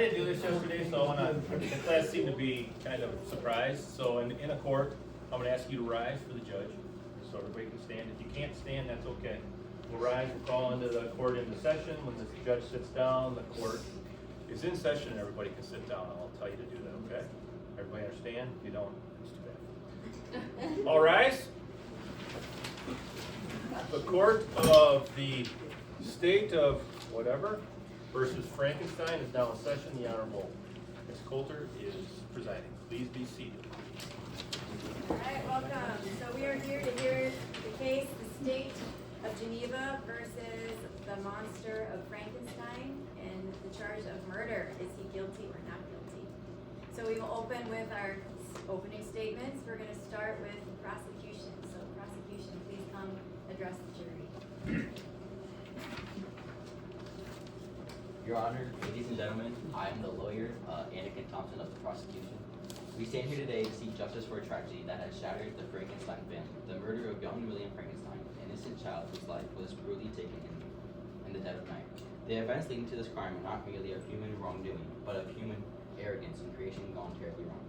didn't do this yesterday, so the class seemed to be kind of surprised. So in a court, I'm gonna ask you to rise for the judge, so everybody can stand. If you can't stand, that's okay. We'll rise, we'll call into the court into session. When the judge sits down, the court is in session, everybody can sit down. I'll tell you to do that, okay? Everybody understand? If you don't, it's too bad. All rise. The court of the state of whatever versus Frankenstein is now in session. The Honorable Ms. Coulter is presiding. Please be seated. All right, welcome. So we are here to hear the case, the state of Geneva versus the monster of Frankenstein and the charge of murder. Is he guilty or not guilty? So we will open with our opening statements. We're going to start with the prosecution. So prosecution, please come address the jury. Your Honor, ladies and gentlemen, I am the lawyer, Anakin Thompson of the prosecution. We stand here today to seek justice for a tragedy that has shattered the Frankenstein family, the murder of young William Frankenstein, an innocent child whose life was brutally taken in the dead of night. The events leading to this crime are not merely of human wrongdoing, but of human arrogance and creation gone terribly wrong.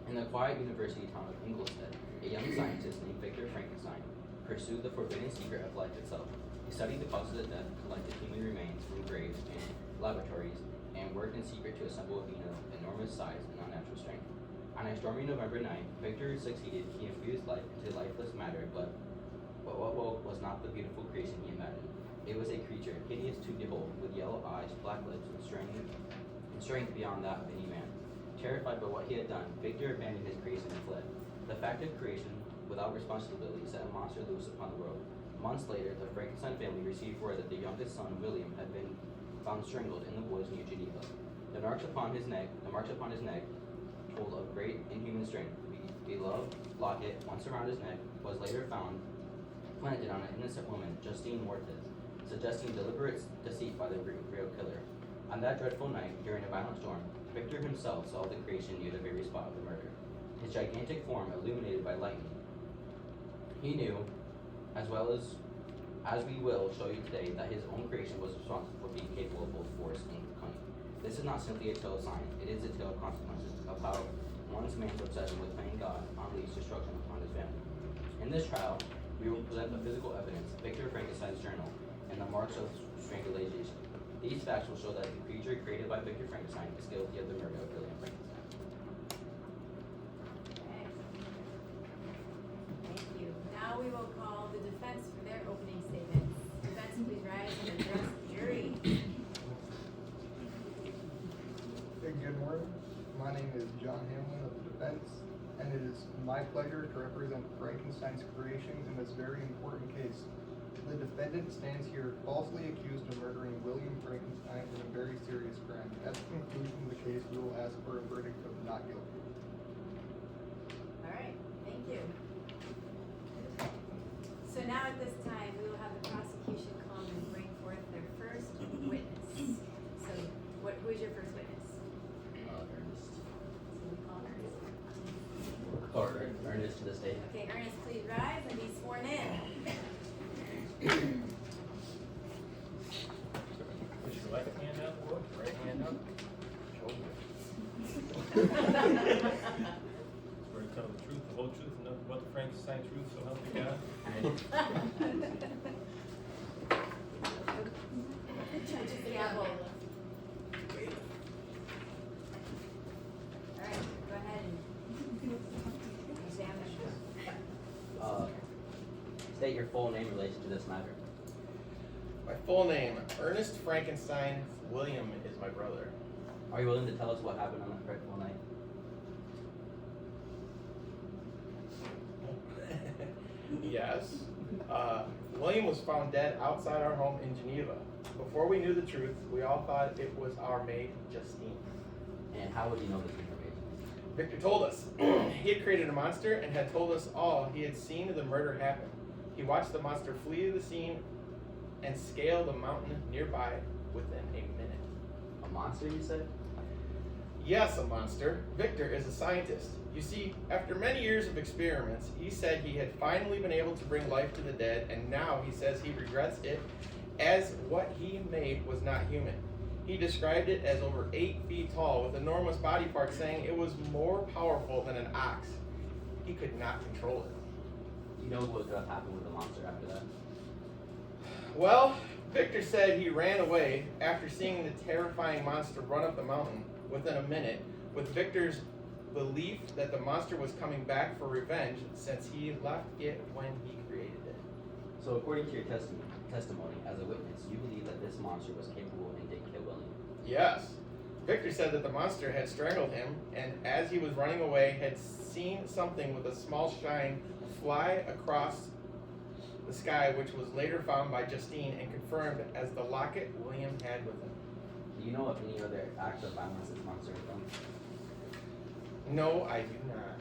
In the quiet university town of Ingolstadt, a young scientist named Victor Frankenstein pursued the forbidden secret of life itself. He studied the causes of death, collected human remains from graves and laboratories, and worked in secret to assemble a being of enormous size and unnatural strength. On a stormy November night, Victor succeeded. He infused life into lifeless matter, but what woke was not the beautiful creation he imagined. It was a creature, hideous to behold, with yellow eyes, black lips, and strength beyond that of any man. Terrified by what he had done, Victor abandoned his creation and fled. The fact of creation, without responsibility, set a monster loose upon the world. Months later, the Frankenstein family received word that their youngest son, William, had been found strangled in the woods near Geneva. The marks upon his neck told of great inhuman strength. A beloved locket, once around his neck, was later found planted on an innocent woman, Justine Mortez, suggesting deliberate deceit by the real killer. On that dreadful night, during a violent storm, Victor himself saw the creation near the very spot of the murder, his gigantic form illuminated by lightning. He knew, as well as we will show you today, that his own creation was responsible for being capable of both force and cunning. This is not simply a tale of science, it is a tale of consequences, of how one's man's obsession with playing God unleashed destruction upon his family. In this trial, we will present the physical evidence, Victor Frankenstein's journal, and the marks of strangulation. These facts will show that the creature created by Victor Frankenstein is guilty of the murder of William Frankenstein. Okay. Thank you. Now we will call the defense for their opening statements. Defense, please rise and address the jury. Hey, good morning. My name is John Hamlin of the defense, and it is my pleasure to represent Frankenstein's creations in this very important case. The defendant stands here falsely accused of murdering William Frankenstein in a very serious crime. At the conclusion of the case, we will ask for a verdict of not guilty. All right, thank you. So now at this time, we will have the prosecution come and bring forth their first witness. So who is your first witness? Ernest. So we call Ernest. Or Ernest to the state. Okay, Ernest, please rise and be sworn in. Put your left hand up, or right hand up. Swear to tell the truth, the whole truth, and nothing but the Frankenstein truth, so help you God. Judge's gavel. All right, go ahead and examine. State your full name in relation to this matter. My full name, Ernest Frankenstein. William is my brother. Are you willing to tell us what happened on that dreadful night? Yes. William was found dead outside our home in Geneva. Before we knew the truth, we all thought it was our maid, Justine. And how would you know this information? Victor told us. He had created a monster and had told us all he had seen the murder happen. He watched the monster flee the scene and scale the mountain nearby within a minute. A monster, you said? Yes, a monster. Victor is a scientist. You see, after many years of experiments, he said he had finally been able to bring life to the dead, and now he says he regrets it as what he made was not human. He described it as over 8 feet tall with enormous body parts, saying it was more powerful than an ox. He could not control it. Do you know what could have happened with the monster after that? Well, Victor said he ran away after seeing the terrifying monster run up the mountain within a minute, with Victor's belief that the monster was coming back for revenge since he left it when he created it. So according to your testimony as a witness, you believe that this monster was capable and did kill William. Yes. Victor said that the monster had strangled him, and as he was running away, had seen something with a small shine fly across the sky, which was later found by Justine and confirmed as the locket William had with him. Do you know of any other acts of violence this monster has done? No, I do not.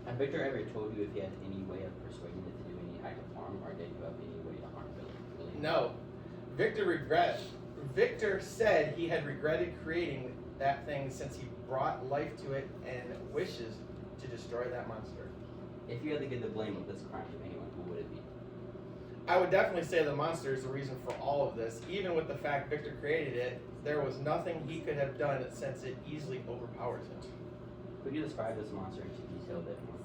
Had Victor ever told you if he had any way of persuading it to do any act of harm, or did you have any way to harm William? No. Victor said he had regretted creating that thing since he brought life to it and wishes to destroy that monster. If you had to give the blame of this crime to anyone, who would it be? I would definitely say the monster is the reason for all of this. Even with the fact Victor created it, there was nothing he could have done since it easily overpowers him. Could you describe this monster into detail a bit more?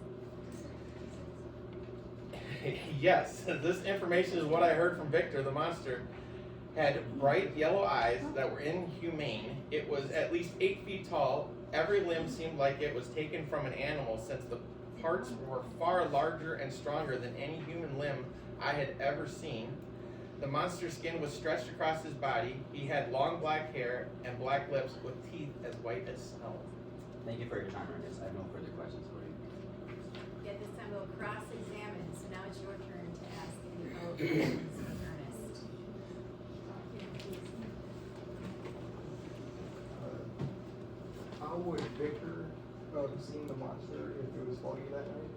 Yes, this information is what I heard from Victor. The monster had bright yellow eyes that were inhumane. It was at least 8 feet tall. Every limb seemed like it was taken from an animal, since the parts were far larger and stronger than any human limb I had ever seen. The monster's skin was stretched across his body. He had long black hair and black lips with teeth as white as snow. Thank you for your time, Ernest. I have no further questions for you. Yeah, this time we'll cross-examine, so now it's your turn to ask any follow-up questions of Ernest. How would Victor have seen the monster if it was foggy that night?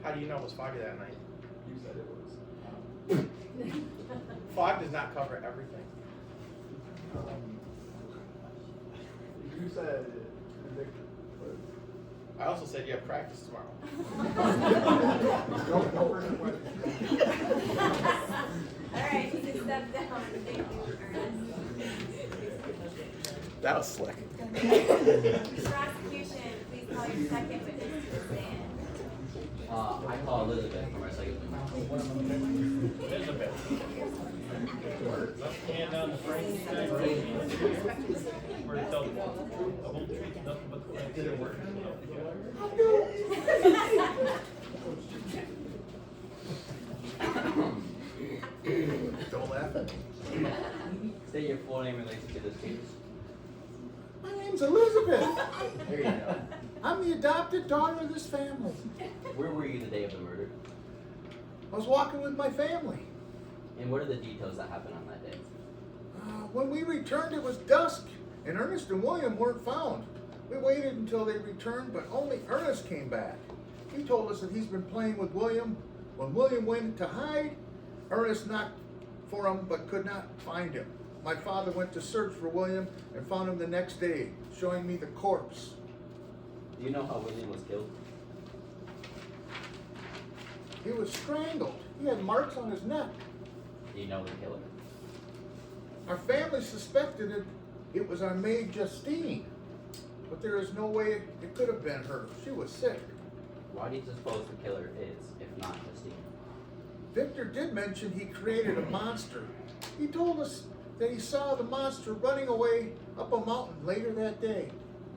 How do you know it was foggy that night? You said it was. Fog does not cover everything. You said Victor, but I also said you have practice tomorrow. don't further questions. All right, you can step down. Thank you, Ernest. That was slick. Prosecution, please call your second witness to the stand. I call Elizabeth for my second witness. Elizabeth. Left hand on the Frankenstein right hand. Where it tells the whole truth, nothing but the facts. Did it work? Don't laugh at me. State your full name in relation to this case. My name's Elizabeth. There you go. I'm the adopted daughter of this family. Where were you the day of the murder? I was walking with my family. And what are the details that happened on that day? When we returned, it was dusk, and Ernest and William weren't found. We waited until they returned, but only Ernest came back. He told us that he's been playing with William. When William went to hide, Ernest knocked for him but could not find him. My father went to search for William and found him the next day, showing me the corpse. Do you know how William was killed? He was strangled. He had marks on his neck. Do you know the killer? Our family suspected it was our maid Justine, but there is no way it could have been her. She was sick. Why do you suppose the killer is, if not Justine? Victor did mention he created a monster. He told us that he saw the monster running away up a mountain later that day.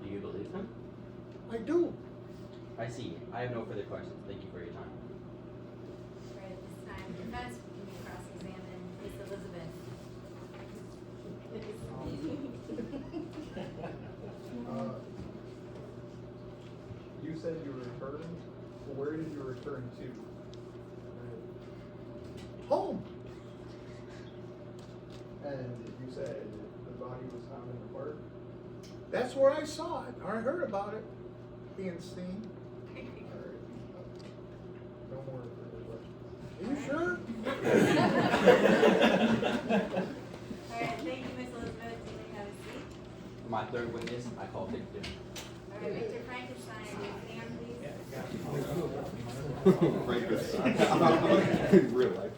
Do you believe him? I do. I see. I have no further questions. Thank you for your time. Right at this time, defense can be cross-examined. Miss Elizabeth. You said you returned. Where did you return to? Home. And you said the body was found in the park. That's where I saw it, or I heard about it being seen. Alright. No more further questions. Are you sure? All right, thank you, Miss Elizabeth. You may have a seat. For my third witness, I call Victor. All right, Victor Frankenstein, stand, please. Frankenstein. Real life.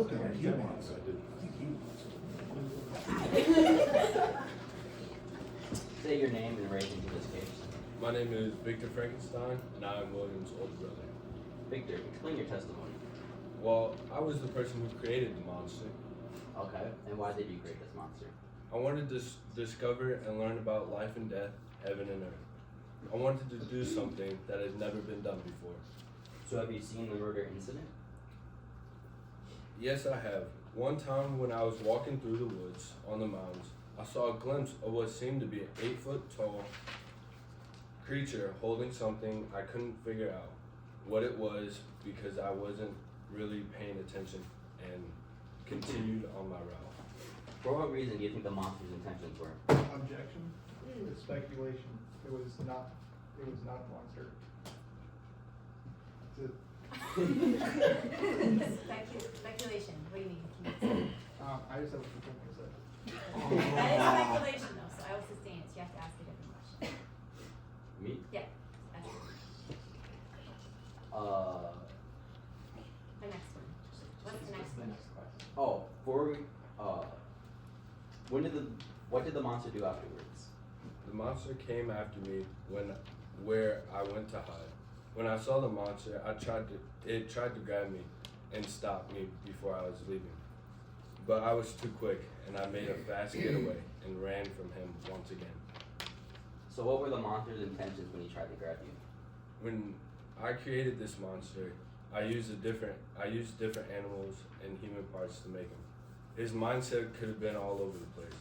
looking like he wants it. Say your name and raise into this case. My name is Victor Frankenstein, and I am William's older brother. Victor, explain your testimony. Well, I was the person who created the monster. Okay, and why did you create this monster? I wanted to discover and learn about life and death, heaven and earth. I wanted to do something that has never been done before. So have you seen the murder incident? Yes, I have. One time when I was walking through the woods on the mountains, I saw a glimpse of what seemed to be an 8-foot tall creature holding something. I couldn't figure out what it was because I wasn't really paying attention and continued on my route. For what reason do you think the monster's intentions were? Objection? It's speculation. It was not a monster. That's it. Speculation, what do you mean? Can you I just have a few things to say. That is speculation though, so I will sustain it, so you have to ask a different question. Me? Yeah. Ask it. The next one. What's the next one? Oh, what did the monster do afterwards? The monster came after me where I went to hide. When I saw the monster, it tried to grab me and stop me before I was leaving. But I was too quick, and I made a fast getaway and ran from him once again. So what were the monster's intentions when he tried to grab you? When I created this monster, I used different animals and human parts to make him. His mindset could have been all over the place,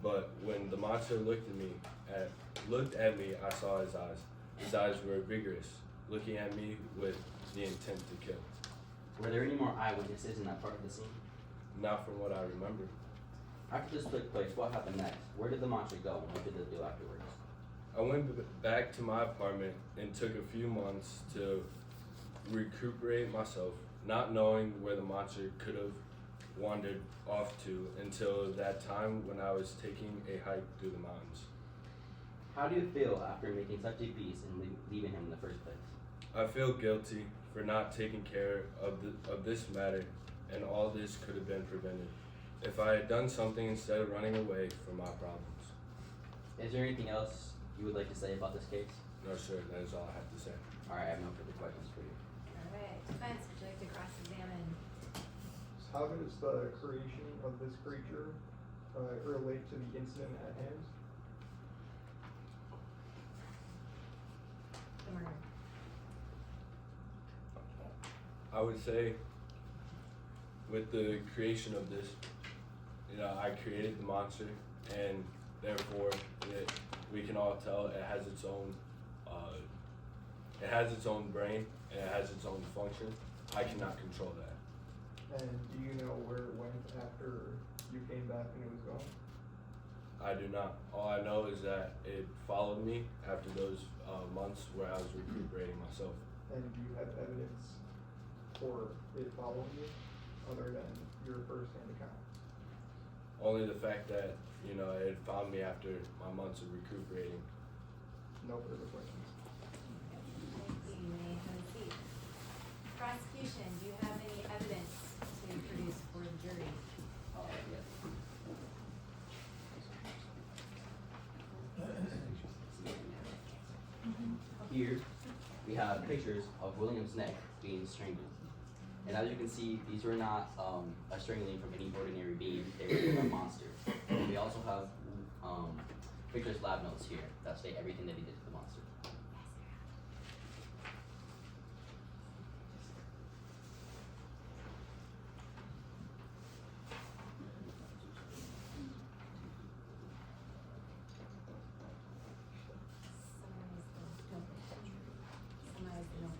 but when the monster looked at me, I saw his eyes. His eyes were vigorous, looking at me with the intent to kill. Were there any more eyewitnesses in that part of the scene? Not from what I remember. After this took place, what happened next? Where did the monster go and what did it do afterwards? I went back to my apartment and took a few months to recuperate myself, not knowing where the monster could have wandered off to until that time when I was taking a hike through the mountains. How do you feel after making such a peace and leaving him in the first place? I feel guilty for not taking care of this matter, and all this could have been prevented if I had done something instead of running away from my problems. Is there anything else you would like to say about this case? No, sir, that is all I have to say. Alright, I have no further questions for you. Alright, defense, would you like to cross-examine? How does the creation of this creature relate to the incident at hand? The murder. I would say with the creation of this, I created the monster, and therefore we can all tell it has its own brain and it has its own function. I cannot control that. And do you know where it went after you came back and it was gone? I do not. All I know is that it followed me after those months where I was recuperating myself. And do you have evidence for it following you, other than your first-hand account? Only the fact that, it had found me after my months of recuperating. No further questions. Thank you, you may have a seat. Prosecution, do you have any evidence to produce for the jury? Yes. Here, we have pictures of William's neck being strangled. And as you can see, these were not a strangling from any ordinary being, they were from a monster. We also have Victor's lab notes here that state everything that he did to the monster. Summarize the note.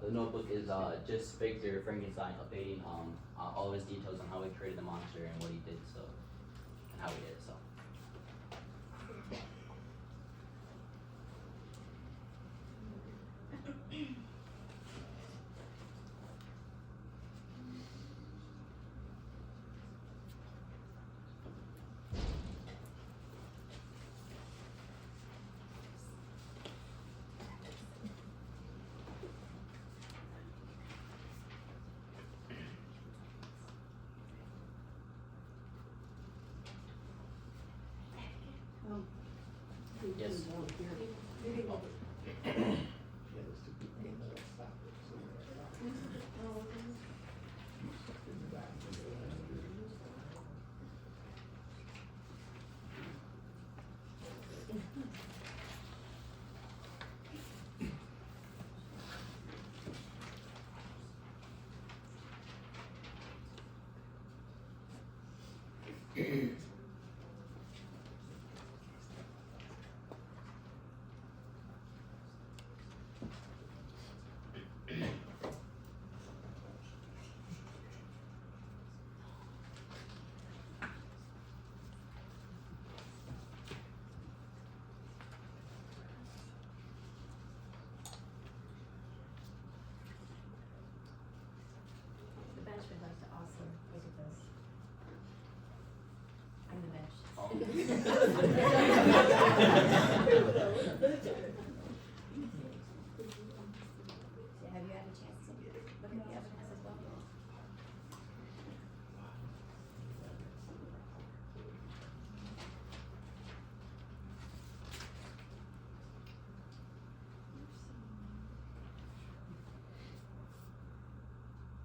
The notebook is just Victor Frankenstein updating all of his details on how he created the monster and what he did, so, and how we did it. So. Yes. The bench would like to also look at this. I'm the bench. Oh. So have you had a chance to look at the evidence as well?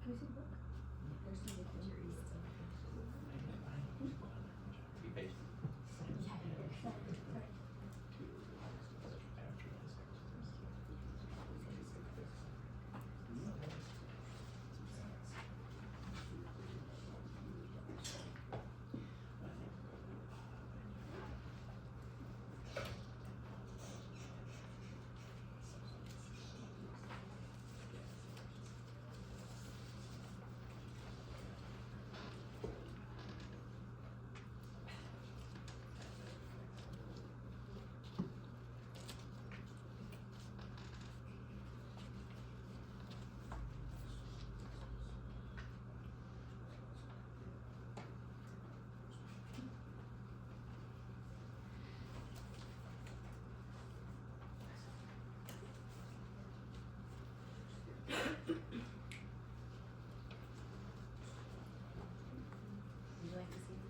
Can we see the book? There's some pictures. Be patient. Would you like to see this?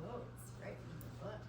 Whoa, it's right from the book.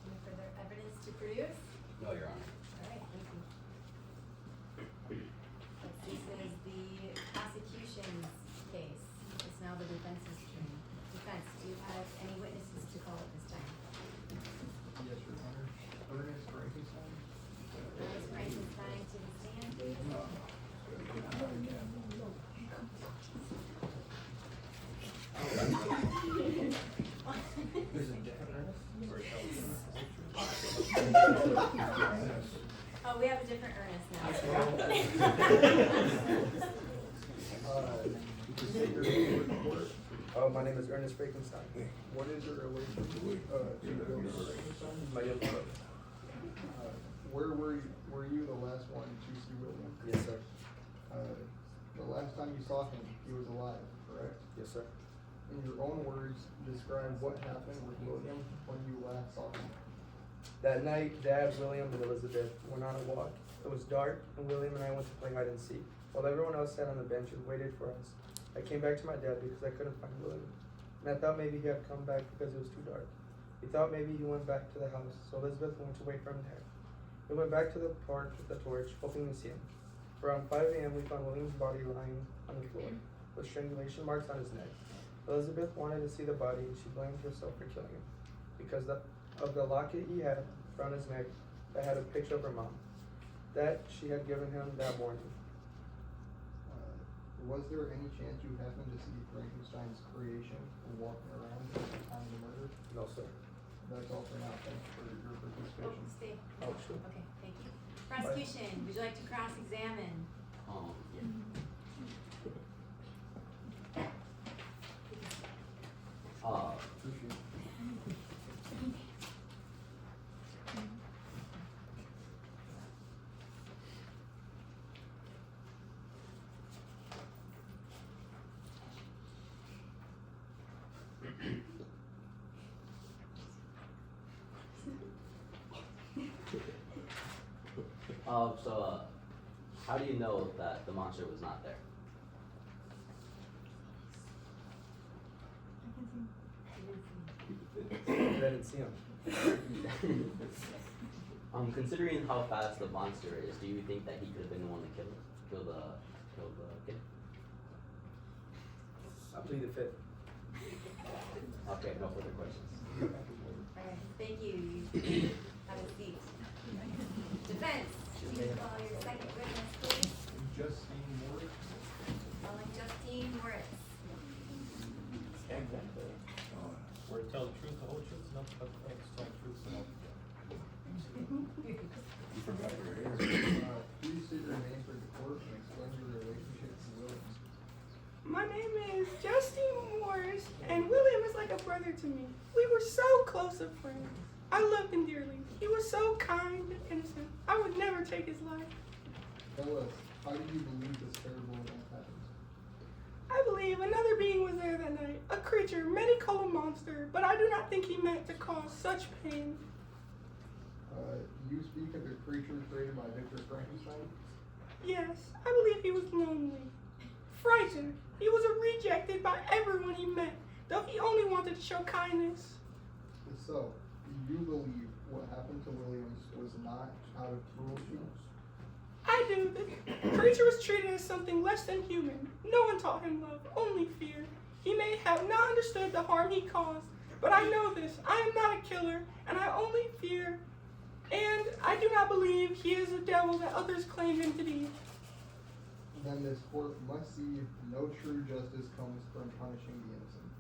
Any further evidence to produce? No, Your Honor. All right, thank you. This is the prosecution's case. It's now the defense's turn. Defense, do you have any witnesses to call at this time? Yes, Your Honor. Ernest Frankenstein. Ernest Frankenstein to the stand, please. Oh, we have a different Ernest now. Just state your name for the court. My name is Ernest Frankenstein. What is your relation to Ernest Frankenstein? My younger brother. Where were you the last one to see William? Yes, sir. The last time you saw him, he was alive, correct? Yes, sir. In your own words, describe what happened with William when you last saw him. That night, Dad, William, and Elizabeth went on a walk. It was dark, and William and I went to play hide and seek, while everyone else sat on the bench and waited for us. I came back to my dad because I couldn't find William, and I thought maybe he had come back because it was too dark. We thought maybe he went back to the house, so Elizabeth went to wait for him there. We went back to the park with the torch, hoping to see him. Around 5 a.m., we found William's body lying on the floor, with strangulation marks on his neck. Elizabeth wanted to see the body, and she blamed herself for killing him, because of the locket he had around his neck that had a picture of her mom, that she had given him that morning. Was there any chance you happened to see Frankenstein's creation walking around at the time of the murder? No, sir. That's all for now. Thanks for your Oh, participation. stay. Oh, sure. Okay, thank you. Prosecution, would you like to cross-examine? Yeah. Appreciate it. How do you know that the monster was not there? I didn't see him. Considering how fast the monster is, do you think that he could have been the one to kill the kid? I plead the fifth. Okay, no further questions. Alright, thank you. You have a seat. Defense, please call your second witness, please. Justine Moore. Calling Justine Morris. We're to tell the truth, the whole truth, and nothing but the facts, tell the truth, and nothing Please state your name for the court and explain your relationship to Williams. My name is Justine Morris, and William is like a brother to me. We were so close of friends. I loved him dearly. He was so kind and innocent. I would never take his life. Tell us, how do you believe this terrible event happened? I believe another being was there that night, a creature, many call a monster, but I do not think he meant to cause such pain. You speak of the creature created by Victor Frankenstein? Yes, I believe he was lonely, frightened. He was rejected by everyone he met, though he only wanted to show kindness. So, do you believe what happened to Williams was not out of cruelty? I do. The creature was treated as something less than human. No one taught him love, only fear. He may have not understood the harm he caused, but I know this. I am not a killer, and I only fear. And I do not believe he is the devil that others claim him to be. Then this court must see no true justice comes from punishing the innocent.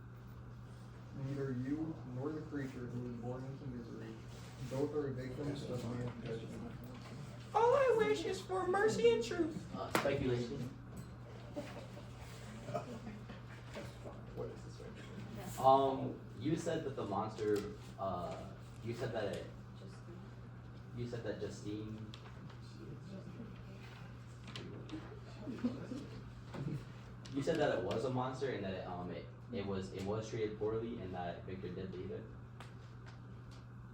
Neither you nor the creature who was born into misery, both are victims of man's judgment. All I wish is for mercy and truth. Speculation. What is this right? You said that the monster, you said that Justine, you said that it was a monster and that it was treated poorly and that Victor did leave it.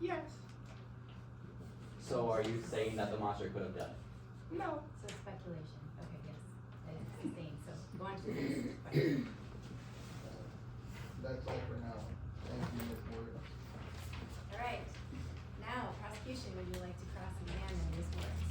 Yes. So are you saying that the monster could have done it? No. So speculation. Okay, yes. That is sustained. So go on to the next question. That's all for now. Thank you, Ms. Moore. All right. Now, prosecution, would you like to cross-examine Ms. Morris?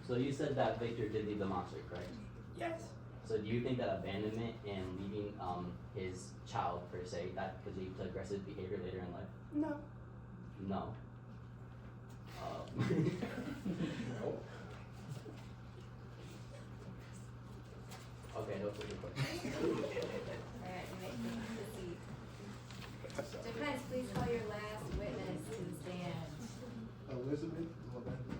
So you said that Victor did leave the monster, correct? Yes. So do you think that abandonment and leaving his child per se, that could lead to aggressive behavior later in life? No. No. Okay, no further questions. All right, you may proceed. Defense, please call your last witness to the stand. Elizabeth Lavenza.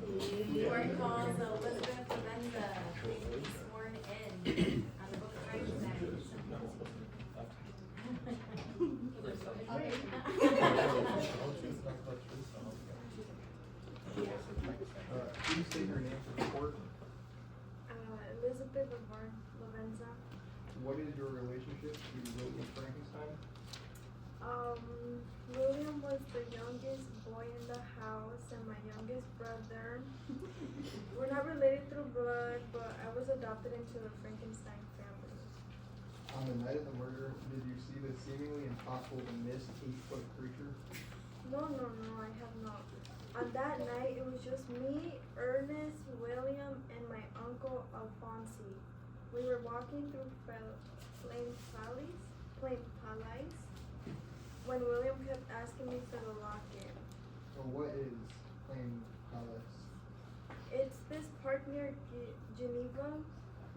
The court calls Elizabeth Lavenza, please be sworn in on the book of Frankenstein. Please state your name for the court. Elizabeth Lavenza. What is your relationship to William Frankenstein? William was the youngest boy in the house and my youngest brother. We're not related through blood, but I was adopted into the Frankenstein family. On the night of the murder, did you see the seemingly impossible to miss 8-foot creature? No, I have not. On that night, it was just me, Ernest, William, and my uncle Alfonsi. We were walking through Plain Palais, when William kept asking me for the locket. So what is Plain Palace? It's this park near Geneva.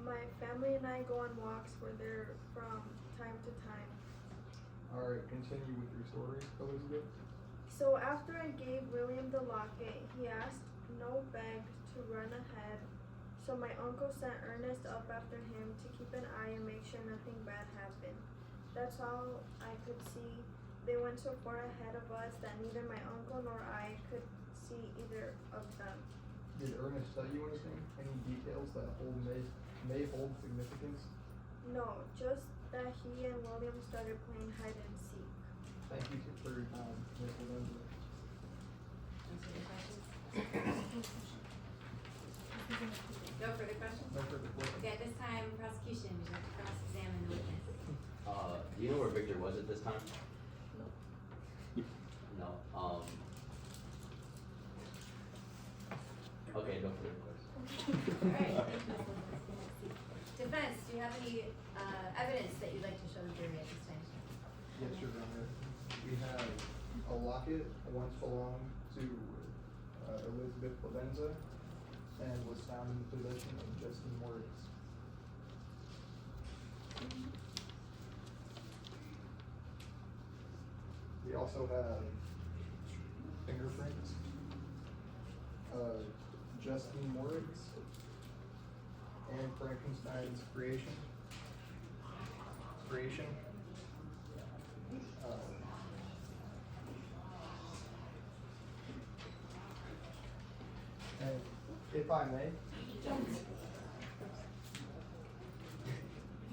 My family and I go on walks where they're from time to time. Alright, continue with your story, Elizabeth. So after I gave William the locket, he asked, no begged, to run ahead. So my uncle sent Ernest up after him to keep an eye and make sure nothing bad happened. That's all I could see. They went so far ahead of us that neither my uncle nor I could see either of them. Did Ernest tell you anything? Any details that may hold significance? No, just that he and William started playing hide and seek. Thank you for your time, Ms. Lorenzo. No further questions? No further questions. Okay, at this time, prosecution, would you like to cross-examine the witness? Do you know where Victor was at this time? No. Okay, no further questions. Alright, thank you, Ms. Lopez. Defense, do you have any, evidence that you'd like to show the jury at this time? Yes, Your Honor. We have a locket once belonged to Elizabeth Lavenza and was found in the possession of Justin Moritz. We also have fingerprints of Justin Moritz and Frankenstein's creation. And if I may,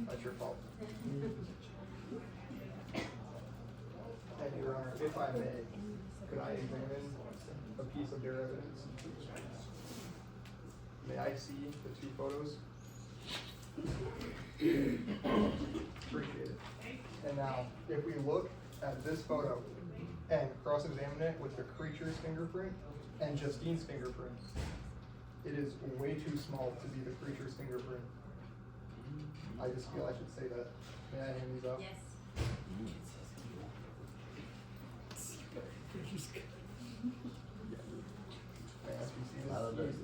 that's your fault. And Your Honor, if I may, could I examine a piece of their evidence? May I see the two photos? Appreciate it. And now, if we look at this photo and cross-examine it with the creature's fingerprint and Justine's fingerprint, it is way too small to be the creature's fingerprint. I just feel I should say that. May I hand these up? Yes. May I ask you to see this? I love those.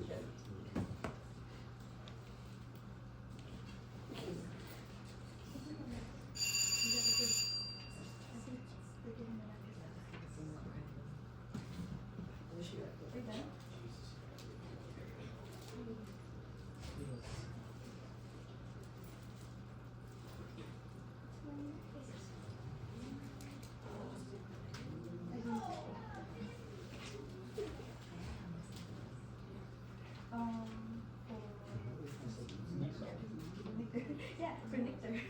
Yeah, for Victor.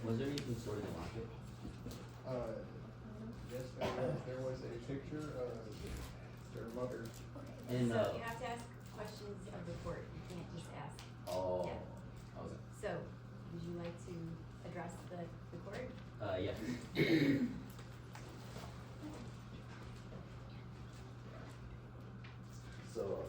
Was there anything stored in the locket? Yes, there was a picture of their mother. And So you have to ask questions of the court, you can't just ask. oh, Yeah. okay. So, would you like to address the court? Yes. So,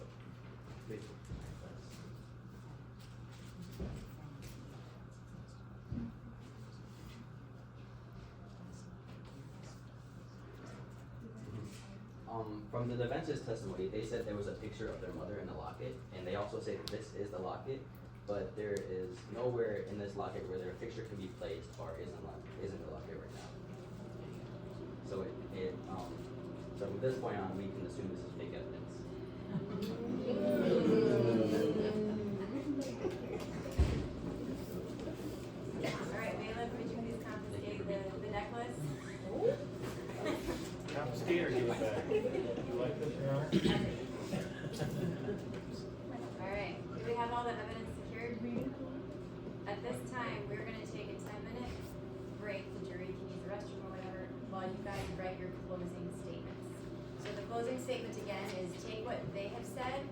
from the defense's testimony, they said there was a picture of their mother in the locket, and they also say that this is the locket. but there is nowhere in this locket where their picture can be placed or isn't the locket right now. So so from this point on, we can assume this is fake evidence. Alright, bailiff, would you please confiscate the necklace? Confiscate or give it back? You like this, Your Honor? Alright, do we have all the evidence secured? At this time, we're gonna take a 10-minute break. The jury can use the restroom or whatever while you guys write your closing statements. So the closing statement again is take what they have said,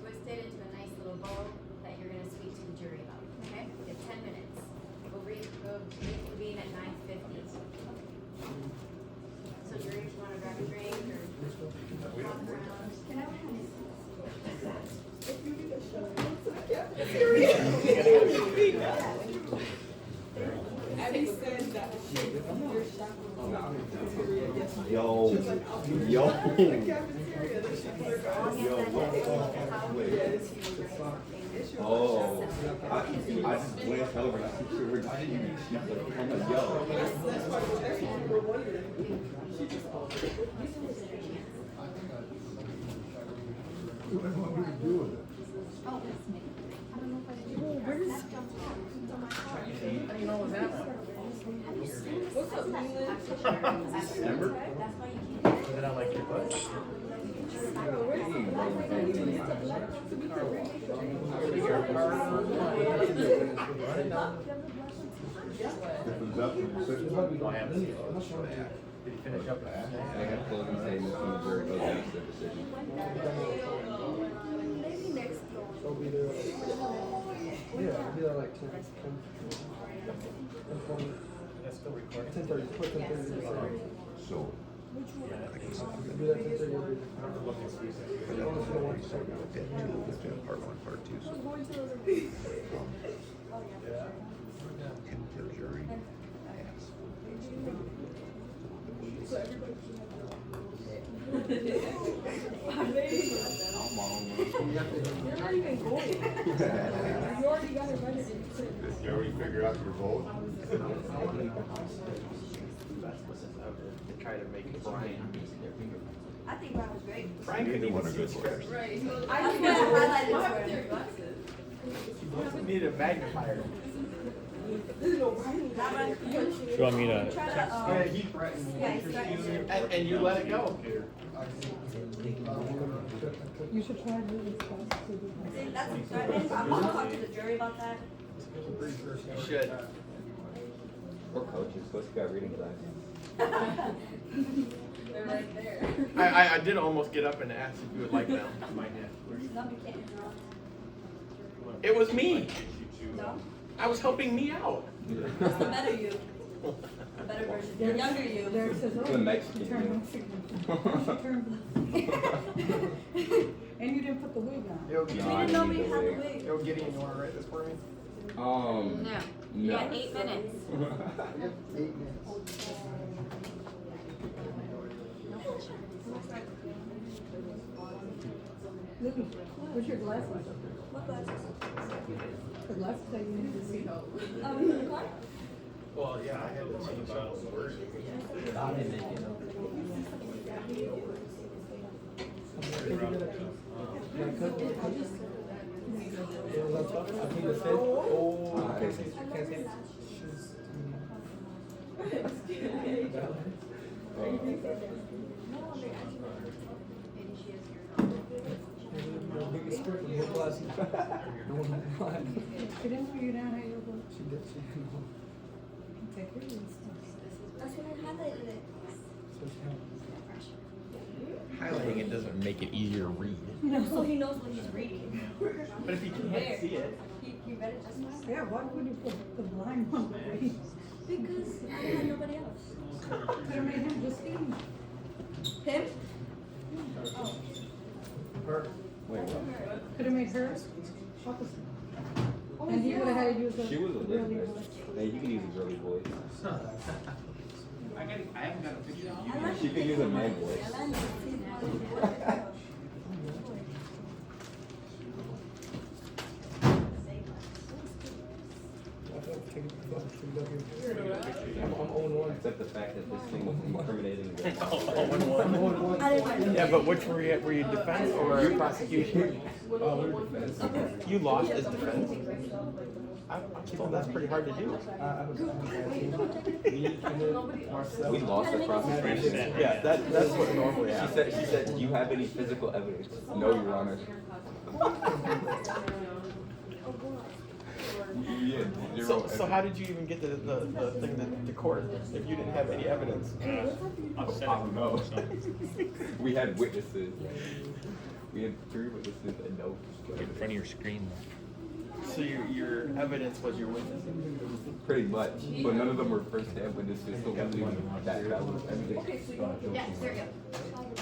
twist it into a nice little bow that you're gonna speak to the jury about, okay? You have 10 minutes. We'll reconvene at 9:50. So jury, if you wanna grab a drink or walk around. Can I Abby said that your shop was not in the cafeteria yesterday. Yo. She was like, I'll be in the cafeteria. Then she put her glasses on. Oh, I just glanced over and I see she was, I didn't even see her. I'm like, yo. That's why we were wondering. She just What do I want you to do with it? What's up, Leland? Remember? Is it on like your butt? Did he finish up that? I have closing statements from the jury, those makes their decision. I'll be there. Yeah, I'll be there like 10, 20. That's still recording? 10:30, put 10:30. So. I'll be there 10:30. Look and see. Part one, part two. And the jury asked. You already figured out your vote? To try to make Brian. I think that was great. Brian couldn't even see good the script. Right. That's why I highlighted for him. Needed a magnifier. You want me to? He threatened me. Yeah, he's threatened you. And you let it go. You should try to do this. See, that's a threat. I'm gonna talk to the jury about that. You should. Poor coach, he's supposed to got reading class. They're right there. I did almost get up and ask if you would like them. It was me. No? I was helping me out. That's the better you. The better version. The younger you. There says, The Mexican. turn Mexican. Turn. And you didn't put the wig on. Yo, We Gideon, didn't know we had the wig. yo, Gideon, you wanna write this for me? No. You no. got 8 minutes. Yep, 8 minutes. Lily, where's your glasses? What glasses? The glasses that you need to see. In the car? Well, yeah, I had to change out the word. I didn't make it. Oh, can't say. Maybe she has your Biggest script with more glasses. No one had mine. She didn't figure down how you were She did. She didn't know. take care of this stuff. That's when I highlighted it. So she had. Highlighting it doesn't make it easier to read. So he knows what he's reading. But if you can't see it. You read it just now? Yeah, why would you put the blind one away? Because I had nobody else. Could have made him just see. Him? Her. Wait, what? Could have made her opposite. And he would have had to use the She was the really Elizabeth. voice. Hey, you can use a girly voice. I haven't got a picture of I like She can use a man I voice. like to see that. take it to I'm 0-1. Except the fact that this thing was incriminating. Yeah, but which were you defense or prosecution? You lost as defense. I'm told that's pretty hard to do. We lost the prosecution. Yeah, that's what normally She happens. said, do you have any physical evidence? No, Your Honor. Yeah, So how did you even get the thing to court if you didn't have any evidence? I've said I don't know. so. We had witnesses. We had 3 witnesses and no. In front of your screen. So your evidence was your witness. Pretty much, but none of them were first-hand witnesses, so it wasn't even that valuable evidence. Yeah, there you go.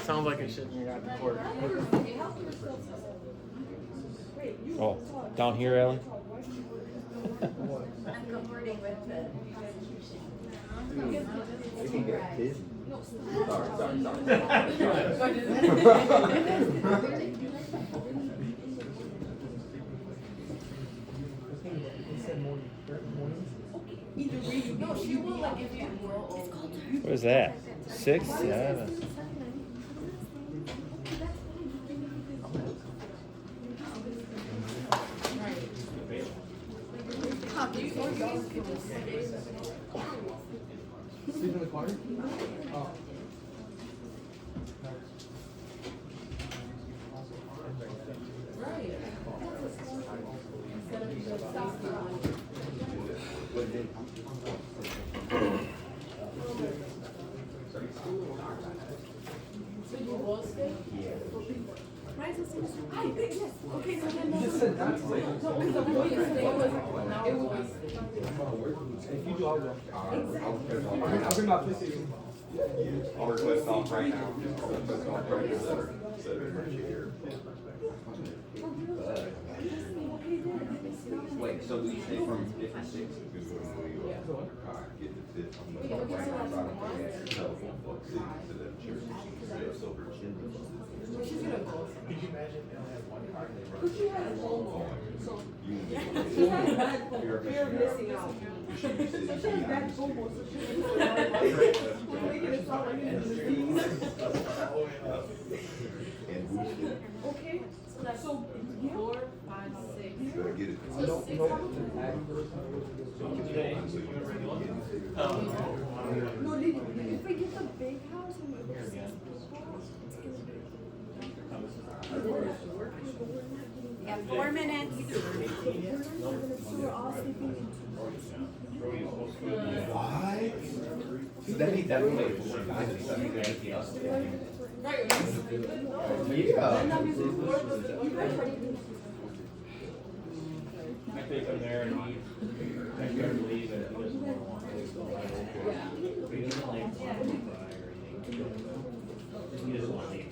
Sounds like it shouldn't have gone to court. Oh, down here, Alan? I'm cohorting with the prosecution. They can get busy. Sorry. What is that? 6, 7. Sleep in the corner? Oh. If you do, I'll go. I'll bring my PlayStation. I'll request off right now. Wait, so we say from 56? Could you imagine they only have one card and they run? Fear of missing out. She's that homo, so she's making it sound like it's a disease. Okay, so that's so 4, 5, 6. Get it. So 6. No, if we get the big house and we're it's gonna You have 4 minutes. be. So we're all sleeping in 2. That means that would make 4 guys and stuff. Anything else? I take him there and I gotta believe that he doesn't want to He doesn't like to cry or anything. He doesn't want to leave.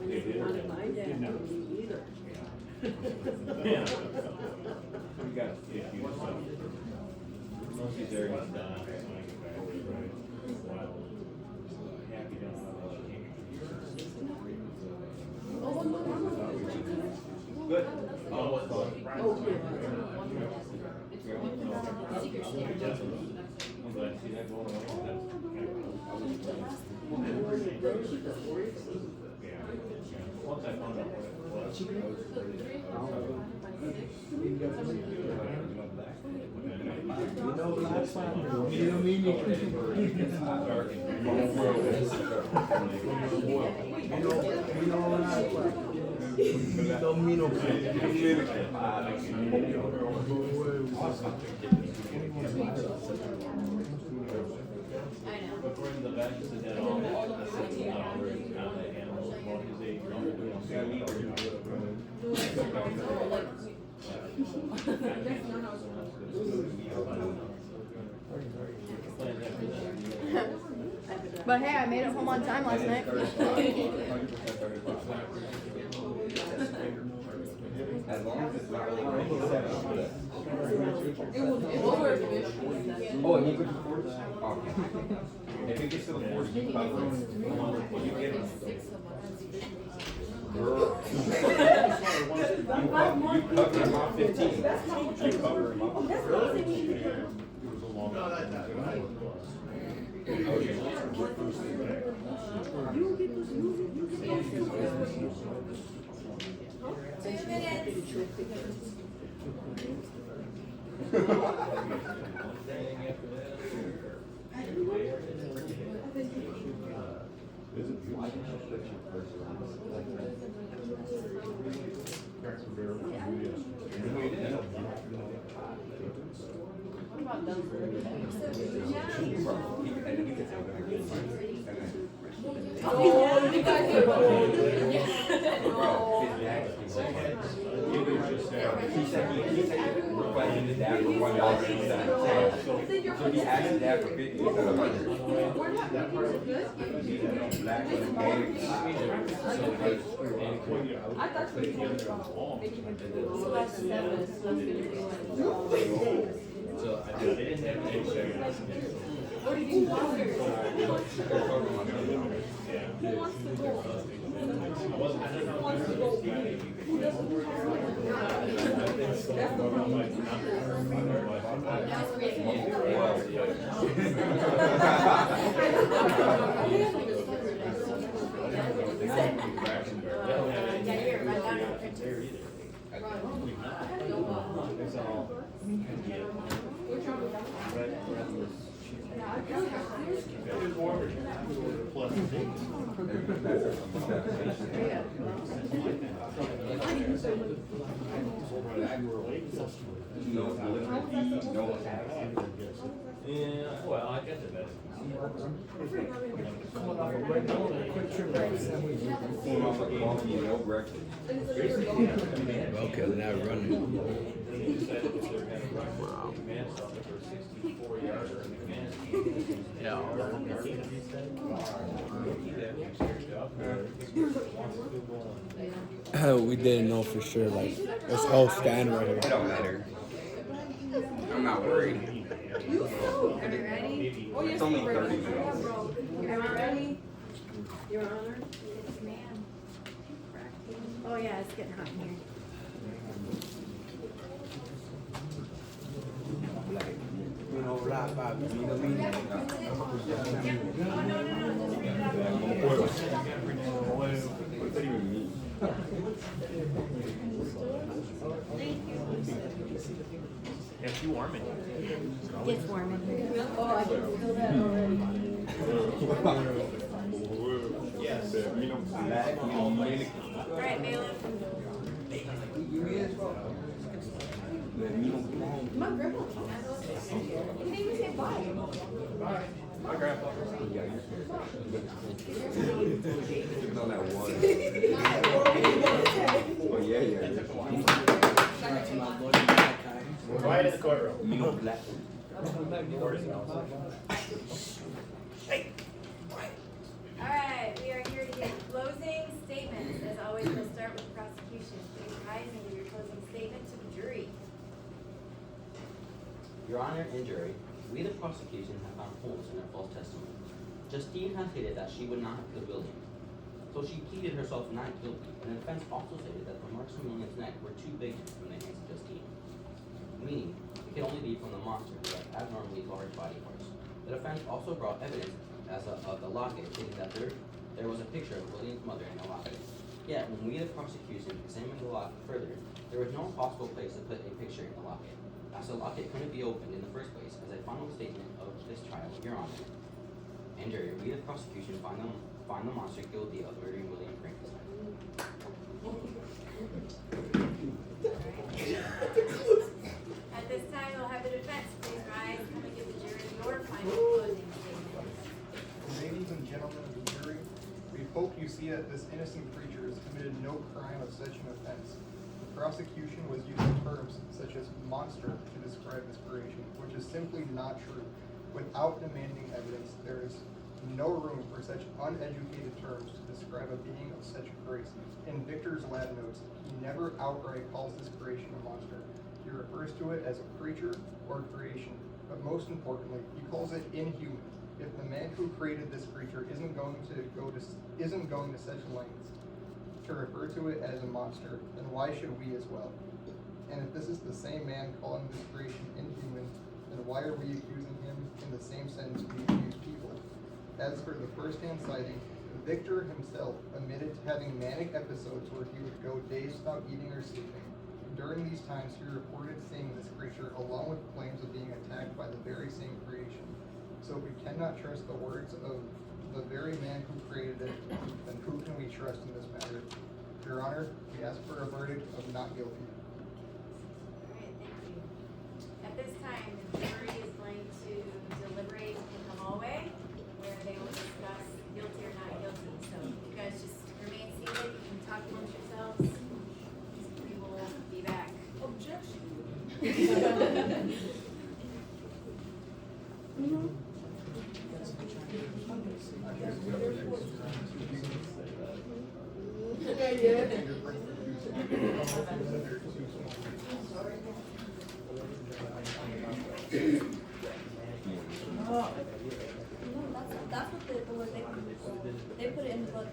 They did. Yeah. We got issues, so. Once he's there, he's done. When I get back, wow. Happy to Good. Oh, what's going on? I'm glad to see that going on. Yeah. Once I found out what it was. According to the vet, she said all the animals about his age are But hey, I made it home on time last night. As long as it's not really Oh, and you go to the 40? Okay. If it gets to the 40, you cover it. You get it. Girl. You covered him on 15. That's not what You covered him on That's not what you It was a long time. You get this music, you get those 2 minutes. Oh, you guys are old. He said he requested his dad for $1.50. So he asked his dad for 50 instead of 100. We're not making it good. Black and I thought you were making it good. So that's 7, so that's So I didn't have any seconds. What do you want? Who wants to go? Who wants to go? Who doesn't That's the Yeah, well, I get the best. Okay, we're now running. Wow. We didn't know for sure. Like, let's all stand right here. It don't matter. I'm not worried. Are you ready? It's only 30 minutes. Are we ready? Your Honor? Yes, ma'am. Oh, yeah, it's getting hot in here. What's that even mean? It's too warm in here. It gets warm in here. Oh, I can feel that already. Yes. All right, bailiff. My grandma. You didn't even say bye. Bye. My grandpa. It's on that one. Oh, yeah. Quiet in the courtroom. All right, we are here to get closing statements. As always, we'll start with the prosecution. Please rise and give your closing statement to the jury. Your Honor and jury, we the prosecution have found holes in her false testimony. Justine has stated that she would not have killed William, so she pleaded herself not guilty, and the defense also stated that the marks from William's neck were too big from the hands of Justine, meaning it could only be from the monster who had abnormally large body parts. The defense also brought evidence of the locket, stating that there was a picture of William's mother in the locket. Yet, when we the prosecution examined the locket further, there was no possible place to put a picture in the locket, as the locket couldn't be opened in the first place as a final statement of this trial, Your Honor. And jury, we the prosecution find the monster guilty of murdering William Frankenstein. At this time, we'll have the defense please rise and come and give the jury your final closing statement. Ladies and gentlemen of the jury, we hope you see that this innocent creature has committed no crime of such an offense. The prosecution was using terms such as monster to describe this creation, which is simply not true. Without demanding evidence, there is no room for such uneducated terms to describe a being of such grace. In Victor's lab notes, he never outright calls this creation a monster. He refers to it as a creature or creation, but most importantly, he calls it inhuman. If the man who created this creature isn't going to such lengths to refer to it as a monster, then why should we as well? And if this is the same man calling this creation inhuman, then why are we accusing him in the same sense we accuse people? As for the first-hand sighting, Victor himself admitted to having manic episodes where he would go days without eating or sleeping. During these times, he reported seeing this creature along with claims of being attacked by the very same creation. So if we cannot trust the words of the very man who created it, then who can we trust in this matter? Your Honor, we ask for a verdict of not guilty. All right, thank you. At this time, the jury is going to deliberate in the hallway where they will discuss guilty or not guilty. So you guys just remain seated, you can talk amongst yourselves. We will be back. Objection. That's what the word they put it in the book.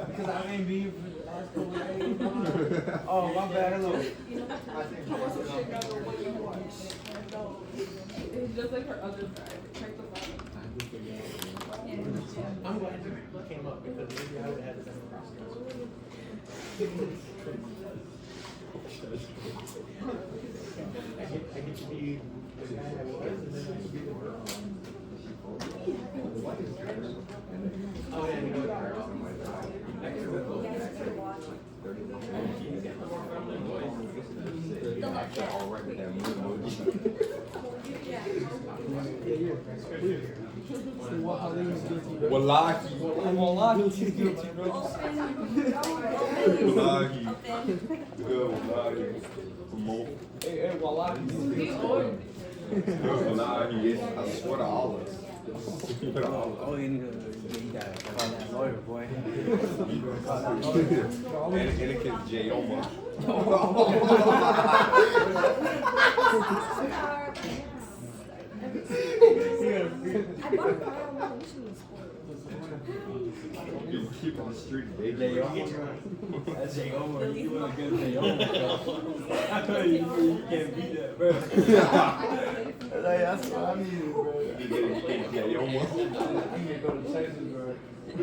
Because I ain't been for the last couple days. Oh, my bad, hello. It's just like her other side. Check the bottom. I'm glad you came up because maybe I would have had the same process. I get to be the guy that was, and then I can be the girl. Oh, yeah, you know Wallahi. Wallahi. Good wallahi. Hey, wallahi. Good wallahi. I swear to Allah. Oh, you need to, you gotta call that lawyer, boy. Anakin J-Oma. I bought a car on the mission You keep on the street, baby. That's J-Oma. You want a good J-Oma. I know you can't beat that, bro. Like, that's what I needed, bro. You get J-Oma. I need to go to Texas, bro. I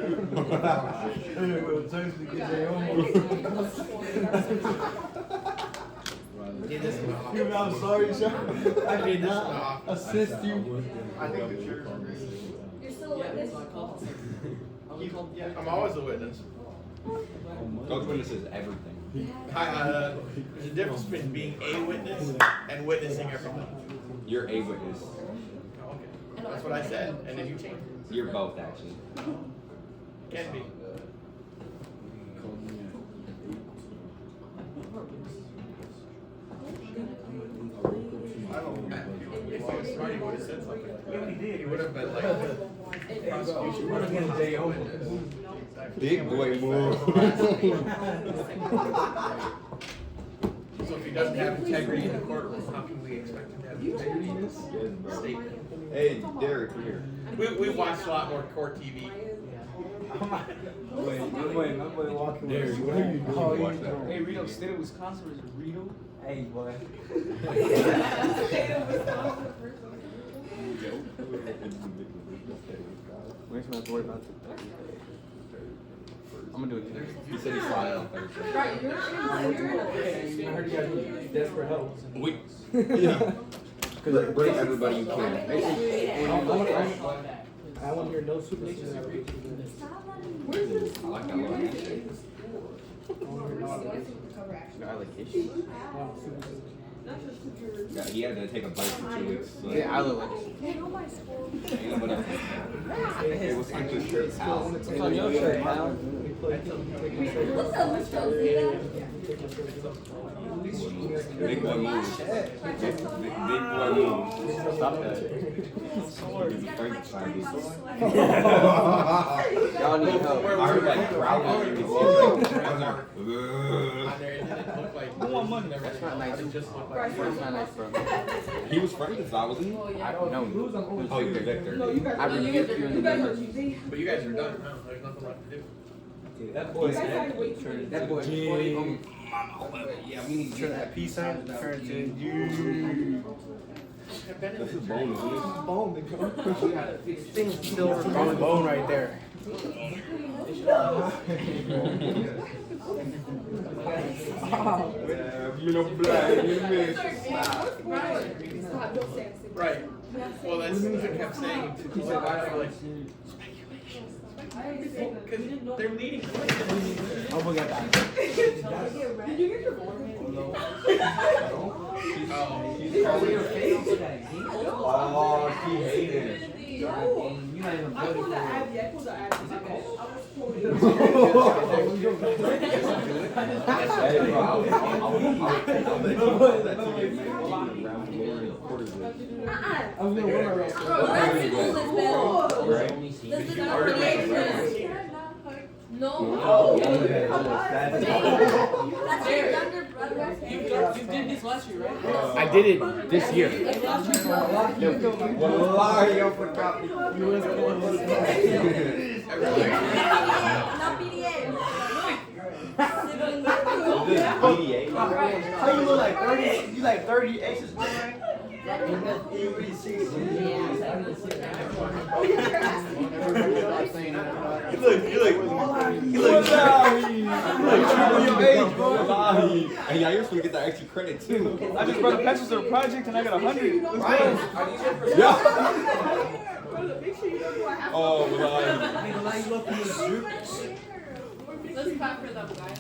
need to go to Texas to get J-Oma. I'm sorry, Sean. I did not assist you. I think the jurors agree. You're still a witness? I'm always a witness. Those witnesses everything. There's a difference between being a witness and witnessing everything. You're a witness. Okay. That's what I said, and then you changed it. You're both, actually. Can be. If he was smart, he would have said something. Yeah, he did. He would have been like, prosecution would have been J-Oma. Big boy move. So if he doesn't have integrity in the courtroom, how can we expect him to have integrity in this statement? Hey, Derek, here. We've watched a lot more court TV. Wait, my boy walking Derek, with what are you doing? Oh, Watch that. Hey, Rito, state of Wisconsin is Rito? Hey, boy. We ain't supposed to worry about that. I'm gonna do it today. He said he's flying on Thursday. Right, you're I heard you guys need desperate help. We, yeah. Bring everybody you can. I want to hear no superstition. I like that little handshake. Allocation. Yeah, he had to take a bite for 2 weeks. So Yeah, I look like ain't nobody else. It was like this trip out. it's on your shirt, pal. What's up, Michelle? See that? Big boy move. Big boy move. Stop that. Frankenstein did. Y'all need help. I heard like growling. On there, and then it looked like want money. That's not nice. Just look Right. That's not nice, bro. He was Frankenstein, wasn't he? Oh, yeah. I don't know. Oh, you're Victor. No, you guys, I no, you rebuke guys, you in you the guys name are of cheating. But you guys are done now. There's nothing left to do. That You boy, guys had way too many. that boy, Jim. yeah, we need to turn that piece out, turn it to you. This is bone, isn't it? Bone, Thing's still recording. Bone right there. You know, black, you miss. Right. Well, that's what I kept saying to people. Like, because they're leading. Oh, we got that. Did you get your board? Oh, she hated it. I pulled the Abby. I pulled the Abby. My bad. I was quoting. Hey, bro, I'll let you get around quarters. I was gonna wear my rest. No. That's your younger brother. You did this last year, right? I did it this year. Wallahi, I forgot. No PDA. How you look like 30? You like 30 aces, man? You look triple your age, bro. And yeah, you're supposed to get that extra credit too. I just brought the pencils to the project and I got 100. Let's go. Yeah. Make sure you don't do a half. Oh, wallahi. Let's clap for them, guys.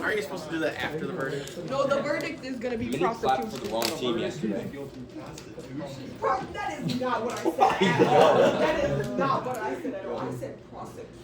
Aren't you supposed to do that after the verdict? No, the verdict is gonna be You clapped for the prosecution. wrong team yesterday. That is not what I said at all. That is not what I said at all. I said prosecution.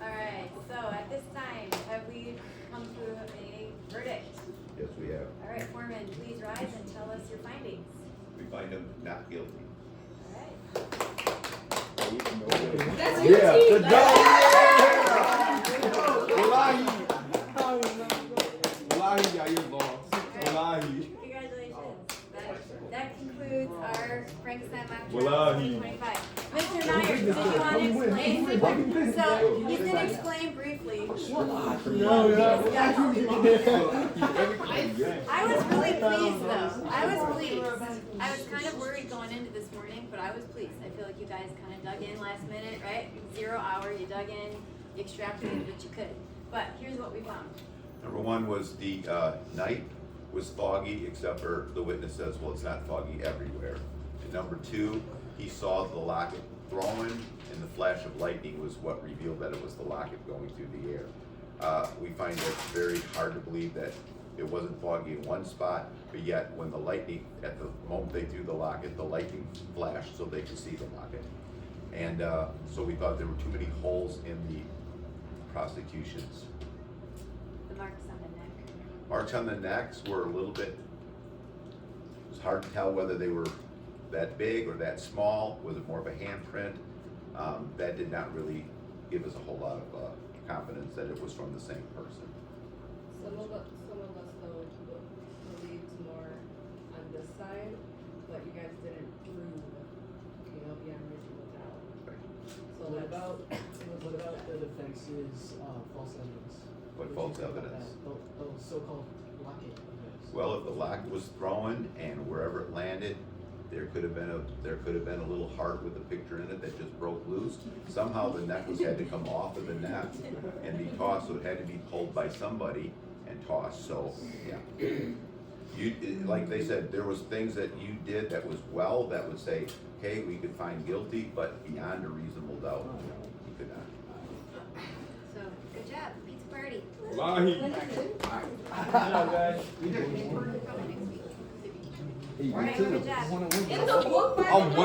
Alright, so at this time, have we come to a verdict? Yes, we have. Alright, Foreman, please rise and tell us your findings. We find him not guilty. Alright. That's your team. Good Wallahi. Wallahi, yeah, you're lost. Wallahi. Congratulations. That concludes our Frankenstein mock trial Wallahi. 2025. Mr. Meyer, did you want to explain? So, he's going to explain briefly. I was really pleased though. I was pleased. I was kind of worried going into this morning, but I was pleased. I feel like you guys kind of dug in last minute, right? 0 hour, you dug in, you extracted what you could. But here's what we found. Number one was the night was foggy, except for the witness says, well, it's not foggy everywhere. And number two, he saw the locket thrown, and the flash of lightning was what revealed that it was the locket going through the air. We find it very hard to believe that it wasn't foggy in one spot, but yet when the lightning, at the moment they threw the locket, the lightning flashed so they could see the locket. And so we thought there were too many holes in the prosecutions. The marks on the neck. Marks on the necks were a little bit, it was hard to tell whether they were that big or that small. Was it more of a handprint? That did not really give us a whole lot of confidence that it was from the same person. Some of us though believed more on this side, but you guys didn't prove, beyond reasonable doubt. So What about the defense's false evidence? What do false you think about evidence? that? The so-called locket evidence. Well, if the locket was thrown and wherever it landed, there could have been a little heart with a picture in it that just broke loose. Somehow the necklace had to come off of the neck and be tossed, so it had to be pulled by somebody and tossed. So yeah, like they said, there was things that you did that was that would say, hey, we could find guilty, but beyond a reasonable doubt, you could not. So, good job. Pizza party. Wallahi. Probably next week. Alright, good job. In the book, by the way.